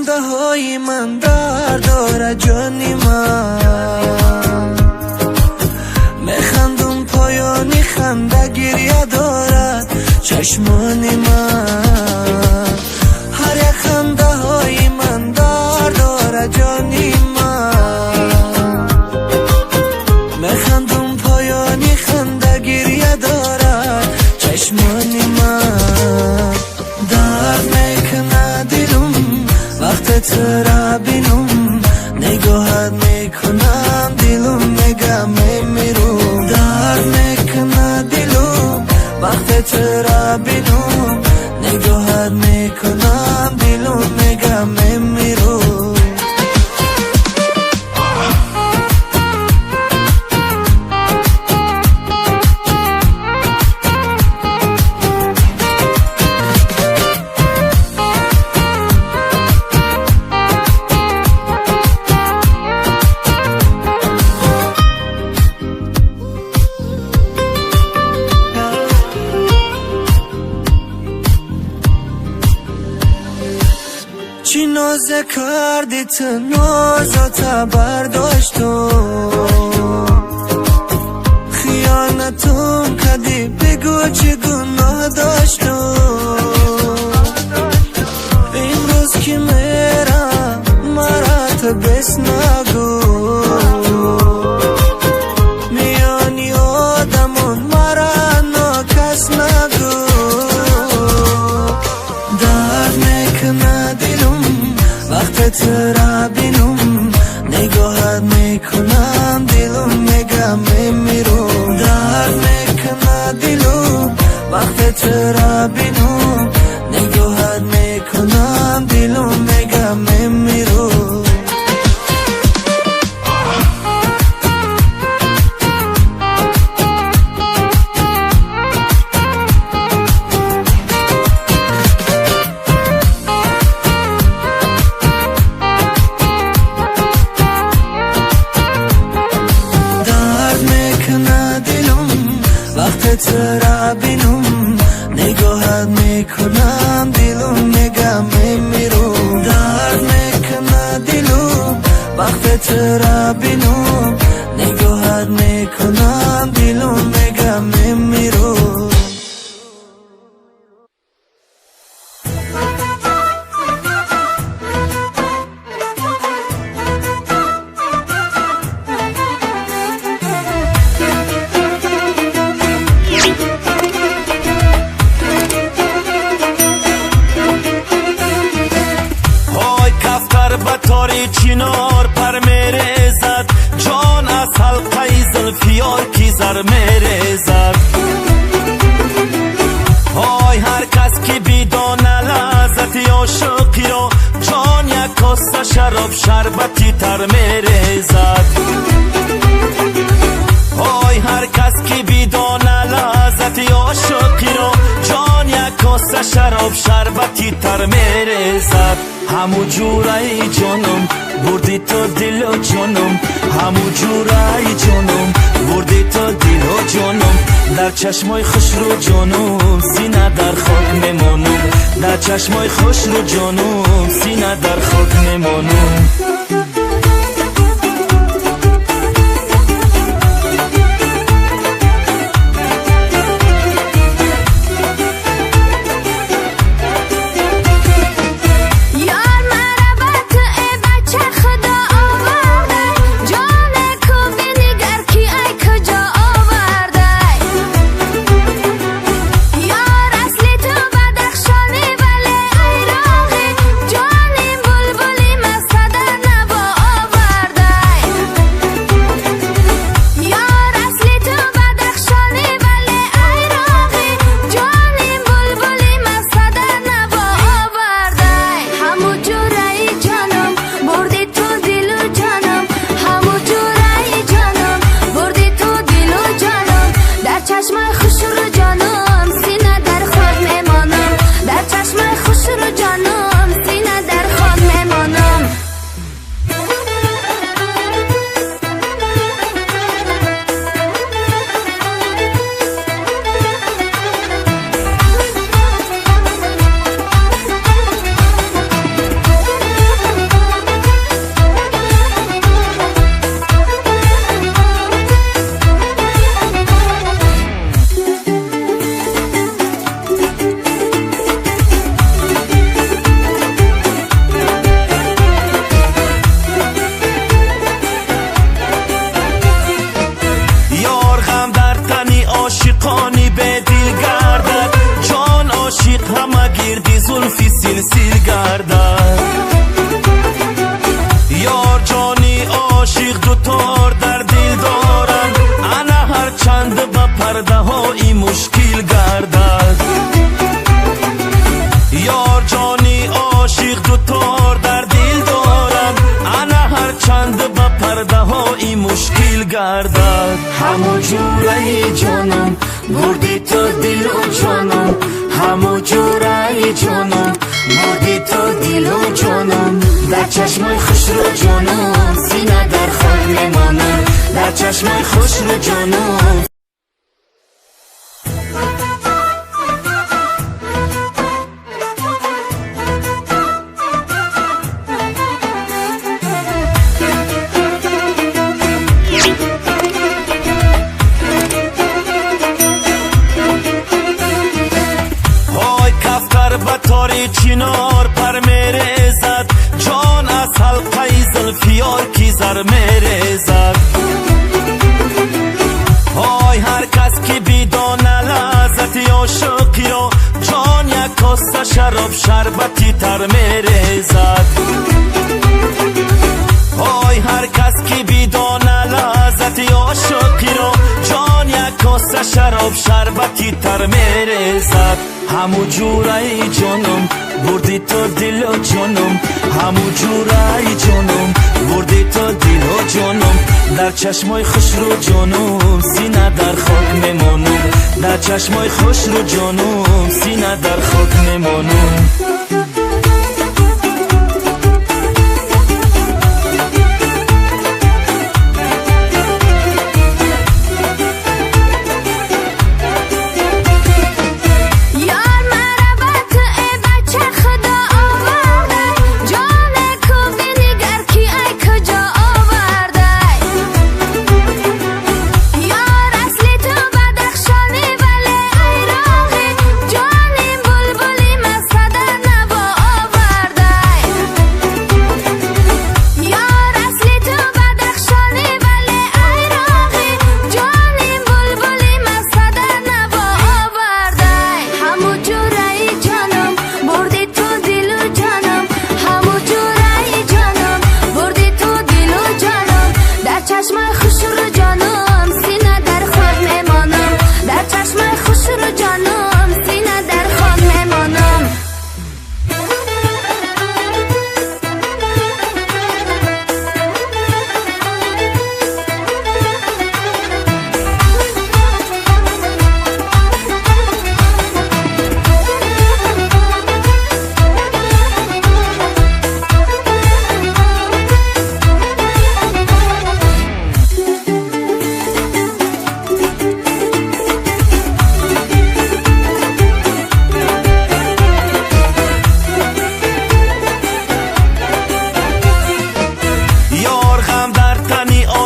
خنده های من درد داره جانی من، میخندم پایانی خنده گریه دارد چشمانی من. هر یک خنده های من درد داره جانی من، میخندم پایانی خنده گریه دارد چشمانی من. درد میکنه دلم وقت تو را بینم، نگاهت میکنم دلم میگه میمیرم. درد میکنه دلم وقت تو را بینم، نگاهت میکنم دلم میگه میمیرم. چی نازه کردی تو نازتا برداشتم، خیانتم کردی بگو چه گناه داشتم. امروز که میرم مرا تو بس نگو، میانی آدمون مرا ناکس نگو. درد میکنه دلم وقت تو را بینم، نگاهت میکنم دلم میگه میمیرم. درد میکنه دلم وقت تو را بینم، نگاهت میکنم دلم میگه میمیرم. وقت تو را بینم، نگاهت میکنم دلم میگه میمیرم. درد میکنه دلم وقت تو را بینم، نگاهت میکنم دلم میگه میمیرم. چنار پر میرزد جان از حلقه زلفیار کی زر میرزد. های هر کس که بیدانه لذت عاشقی را، جان یک کاسه شراب شربتی تر میرزد. های هر کس که بیدانه لذت عاشقی را، جان یک کاسه شراب شربتی تر میرزد. همو جورای جانم بردی تو دل و جانم، همو جورای جانم بردی تو دل و جانم. در چشمای خوش رو جانم سینه در خاک میمانم، در چشمای خوش رو جانم سینه در خاک میمانم. جانم بلبلی مستدر با پرده های مشکل گردد همو جوره جانم بردی تو دل و جانم همو جوره جانم بردی تو دل و جانم در چشمای خوش رو جانم سینه در خاک میمانم در چشمای خوش رو جانم بطاری چنار پر میرزد جان از حلقه زلفیار کی زر میرزد های هر کس که بیدانه لذت عاشقی را جان یک کاسه شراب شربتی تر میرزد های هر کس که بیدانه لذت عاشقی را جان یک کاسه شراب شربتی تر میرزد همو جوره جانم بردی تو دل و جانم همو جوره جانم بردی تو دل و جانم در چشمای خوش رو جانم سینه در خاک میمانم در چشمای خوش رو جانم سینه در خاک میمانم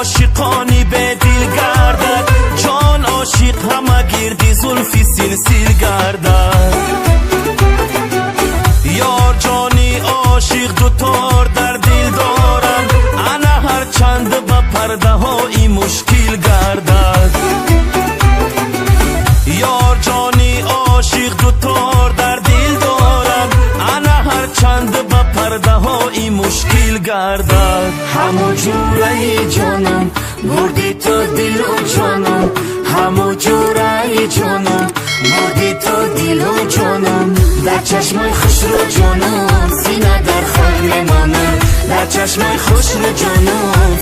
عاشقانی به دل گردد جان عاشق همه گردی زلفی سلسل گردد یار جانی عاشق دوتار در دل دارند انا هر چند با پرده های مشکل گردد یار جانی عاشق دوتار در دل دارند انا هر چند با پرده های مشکل گردد همو جوره جانم بردی تو دل و جانم همو جوره جانم بردی تو دل و جانم در چشمای خوش رو جانم سینه در خاک میمانم در چشمای خوش رو جانم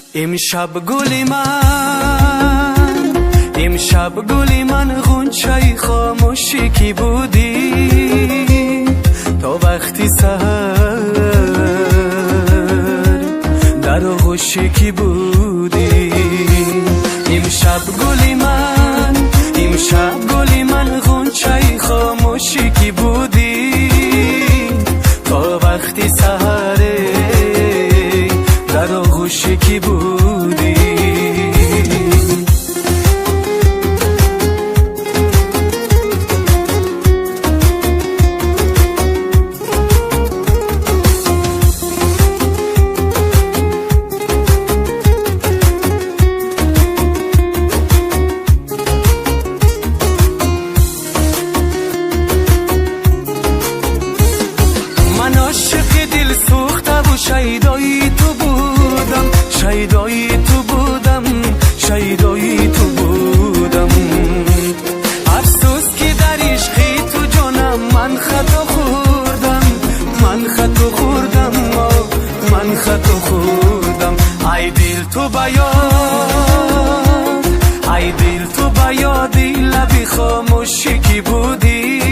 امشب گلی من غنچه خاموشی کی بودی تا وقتی سحر در آغوشی کی بودی امشب گلی من غنچه خاموشی کی بودی تا وقتی سحر در آغوشی کی بودی شیدای تو بودم شیدای تو بودم شیدای تو بودم افسوس که در عشقی تو جانم من خطا خوردم من خطا خوردم ای دل تو بیاد، ای دل تو بیادی لبی خاموشی کی بودی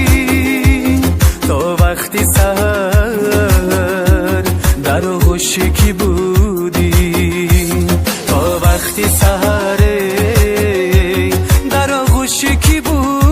تو وقتی سحر در آغوشی کی بودی تو وقتی سحر در آغوشی کی بودی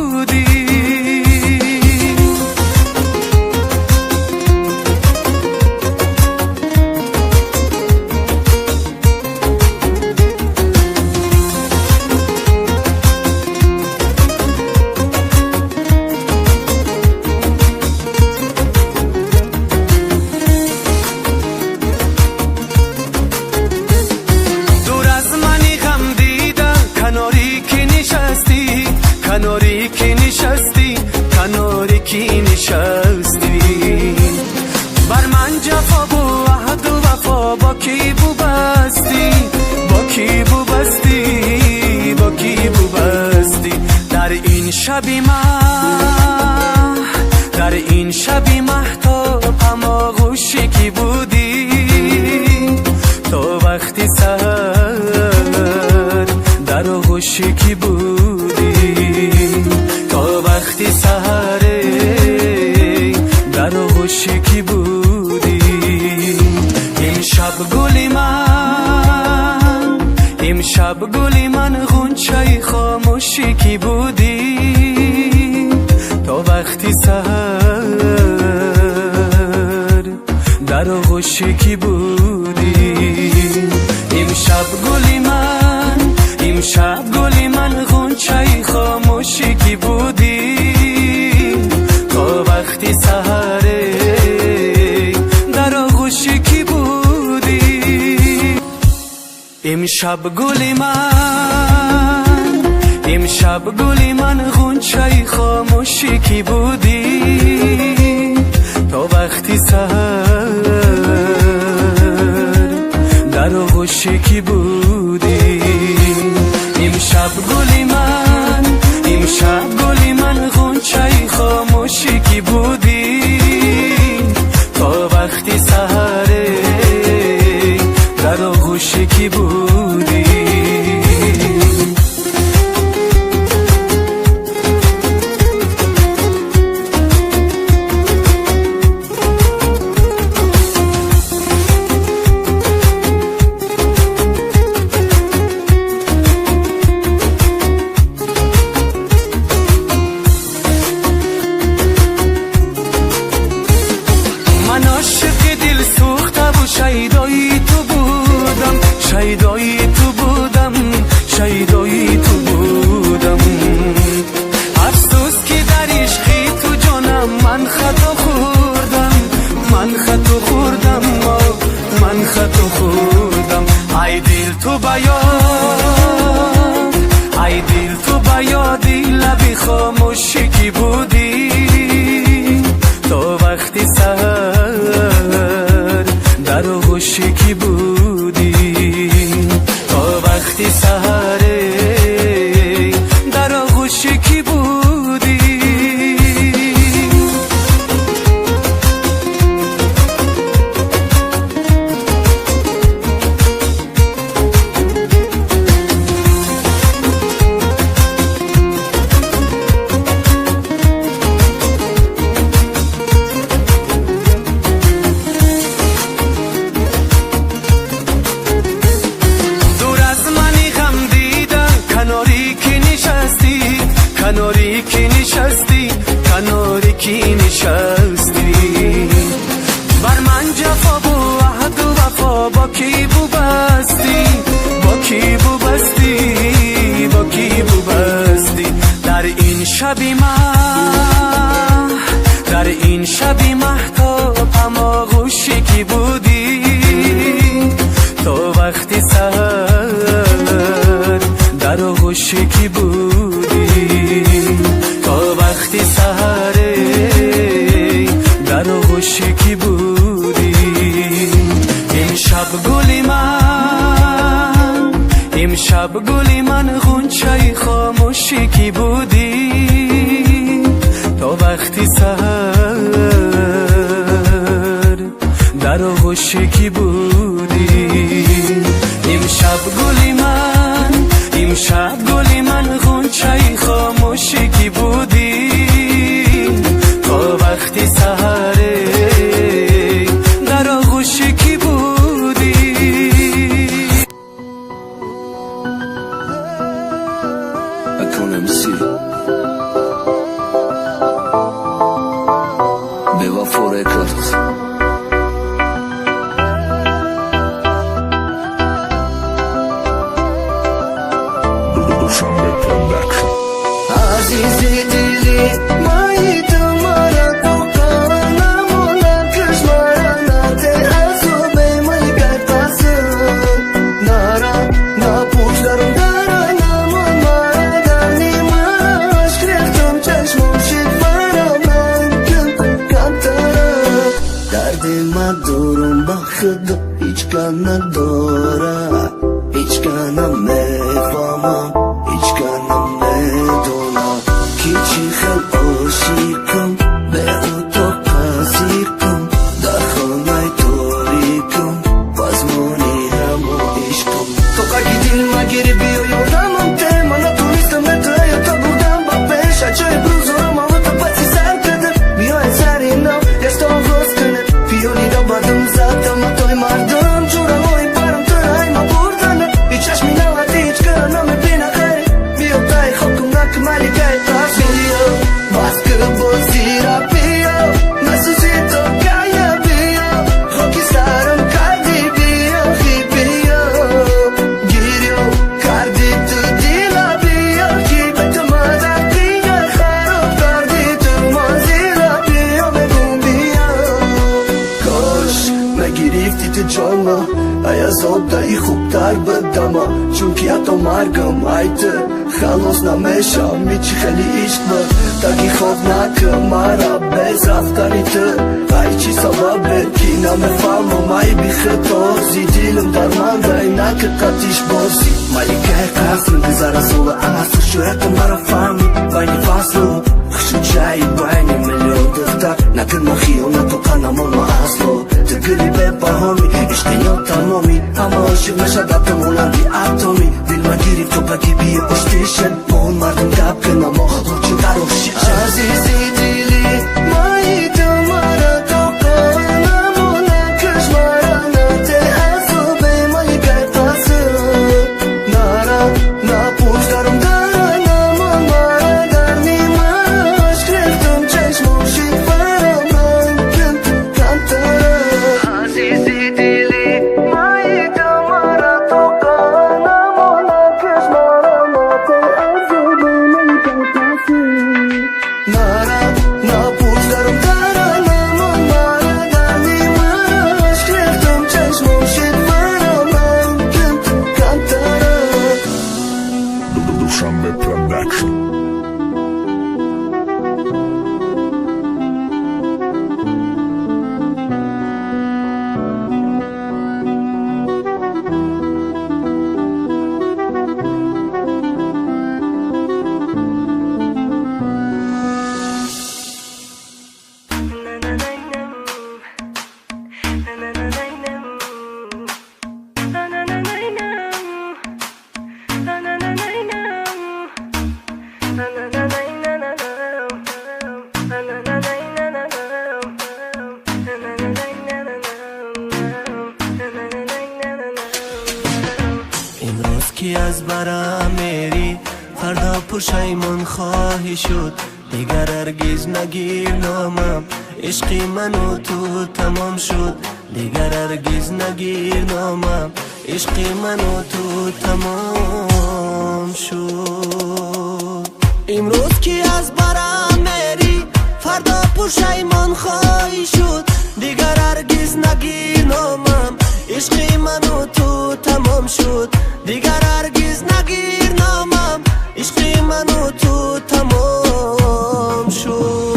کناری که نشستی کناری که نشستی بر من جفا و عهد و وفا با کی بو بستی با کی بو بستی با کی بو بستی در این شبی ماه در این شبی مهتاب هم آغوشی کی بودی تو وقتی سحر در آغوشی کی بودی تو وقتی سحره در آغوشی کی بودی امشب گلی من غنچه خاموشی کی بودی تو وقتی سحر در آغوشی کی بودی امشب گلی من غنچه خاموشی کی بودی تو وقتی سحره در آغوشی کی بودی امشب گلی من غنچه خاموشی کی بودی تو وقتی سحر در آغوشی کی بودی امشب گلی من غنچه خاموشی کی بودی تو وقتی سحره در آغوشی کی بودی شیدایی تو بودم افسوس که در عشقی تو جانم من خطا خوردم ای دل تو بیاد ای دل تو بیادی لبی خاموشی کی بودی تو وقتی سحر در آغوشی کی بودی تو وقتی سحره در آغوشی کی بودی کناری که نشستی بر من جفا و عهد و وفا با کی بو بستی با کی بو بستی با کی بو بستی در این شبی مهتاب هم آغوشی کی بودی تو وقتی سحر در آغوشی کی بودی تو وقتی سحره در آغوشی کی بودی امشب گلی من غنچه خاموشی کی بودی تو وقتی سحر در آغوشی کی بودی امشب امشب گلی من غنچه خاموشی کی بودی تا وقتی سحره در آغوشی کی بودی اکنم سی به وفا رکردز عزیزی دلی مایی تمارا تو کانمونا کشماراناته ازوبه مایی گرپاسد نارا نپوشدارم دارا نمون مارا دارنیم عشق ریختم چشمم شید مرا من کمتره درد من دارم با خدا هیچ کم نداره هیچ کم نمیفهمم هیچ کم نمیدونم چی خیل عاشقم به او تو قصیقم در خانه تاریکم باز مانی همو عشقم تو که دل مگیری بیا یادمم ته من نتونستم به تو حیاتا بودم با پیش عجایب روزارم همه تا پسی سر کردم بیا سری نو دست آغاز کنه پیونی را بدم زدم توی مردم جورم های برم تو رای ما بردنه هیچ چشمی نوردی هیچ کنم بینه خیلی بیا تای خوکم نکمالی که زودایی خوبتر بدم چون که حتی مرگم ایده خلاص نمیشم هیچی خیلی عشق بود تاگی خواب نکم مرا bez رفتنی تو ای چی سببه کی نمیفهمم ای بی خطازی دیلم در من دای نکه قطیش بازی ملیکه قصر بزر سول اصل شویت مرا فهمی بینی فصل خشم چایی بینی میلیون دفتر نکن خیانت و قنمون اصلو تگلی به بهامی عشقی یا تمامی اما عاشق نشد مولندی اتمی دل من گیریم تو بگی بیا پشتیشن ما اون مردم دب کنم ما روچه در اخشیشن عزیزی دلی مایی تمارا تو قانمونا کشماراناته ازوبه مایی گرپاسد نارا نپوش دارم دارا نمون مارا دارنیم عشق ریختم چشمم شید فرا من کمتره عزیزی دلی مایی تمارا تو قانمونا کشماراناته ازوبه مایی گرپاسد نارا نپوش دارم دارا نمون مارا دارنیم عشق ریختم چشمم شید فرا من کمتره Dushanbe Production. امروز کی از برم میری فردا پشیمان خواهی شد دیگر هرگز نگیر نامم عشقی من و تو تمام شد دیگر هرگز نگیر نامم عشقی من و تو تمام شد امروز کی از برم میری فردا پشیمان خواهی شد دیگر هرگز نگیر نامم عشقی من و تو تمام شد دیگر هرگز نگیر نامم عشقی من و تو تمام شد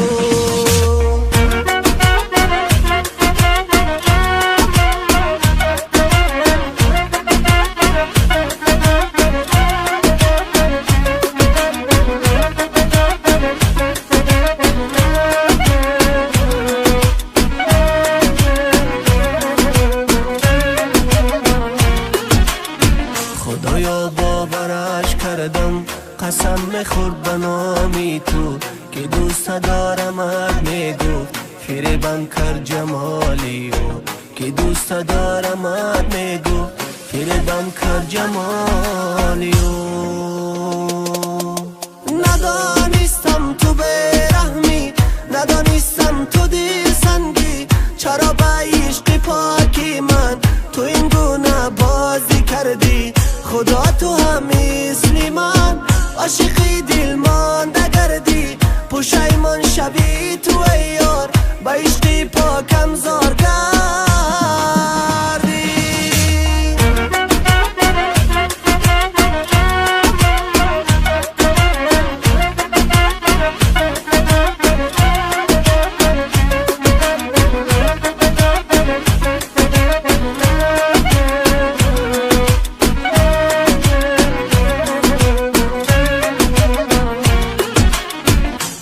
خدایا باورش کردم قسم میخورد به نامی تو که دوست دارمت میگفت فریبم کرد جمالی او که دوست دارمت میگفت فریبم کرد جمالی او ندانستم تو برحمی ندانستم تو دل سنگی چرا به عشق پاکی من تو این گونه بازی کردی خدا تو هم مثل من عاشقی دل مانده گردی پشیمان شوی تو ای یار به عشق پاکم زار کردی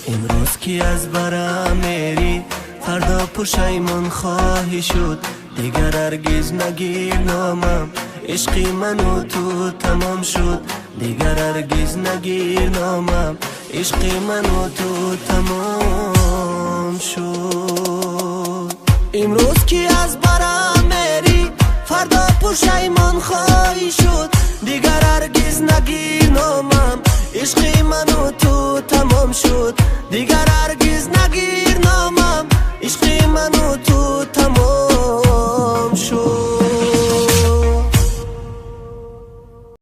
امروز که از برم میری فردا پشیمان خواهی شد دیگر هرگز نگیر نامم عشق من و تو تمام شد دیگر هرگز نگیر نامم عشق من و تو تمام شد امروز که از برم میری فردا پشیمان خواهی شد دیگر هرگز نگیر نامم عشق من و تو تمام شد دیگر هرگز نگیر نامم عشق من و تو تمام شد